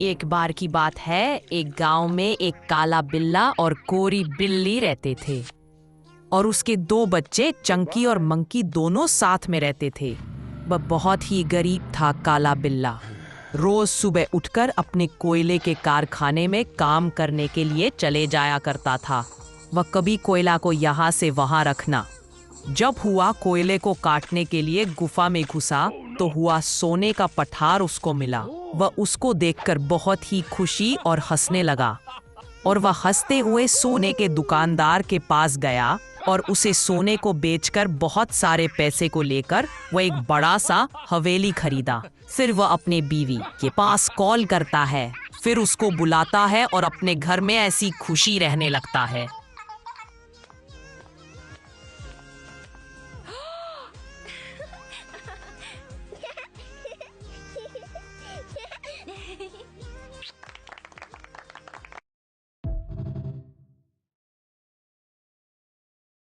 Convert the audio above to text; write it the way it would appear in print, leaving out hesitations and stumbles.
एक बार की बात है, एक गांव में एक काला बिल्ला और गोरी बिल्ली रहते थे और उसके दो बच्चे चंकी और मंकी दोनों साथ में रहते थे। वह बहुत ही गरीब था। काला बिल्ला रोज सुबह उठकर अपने कोयले के कारखाने में काम करने के लिए चले जाया करता था। वह कभी कोयला को यहाँ से वहाँ रखना। जब हुआ कोयले को काटने के लिए गुफा में घुसा तो हुआ सोने का पठार उसको मिला। वह उसको देखकर बहुत ही खुशी और हंसने लगा और वह हंसते हुए सोने के दुकानदार के पास गया और उसे सोने को बेचकर बहुत सारे पैसे को लेकर वह एक बड़ा सा हवेली खरीदा। फिर वह अपने बीवी के पास कॉल करता है, फिर उसको बुलाता है और अपने घर में ऐसी खुशी रहने लगता है।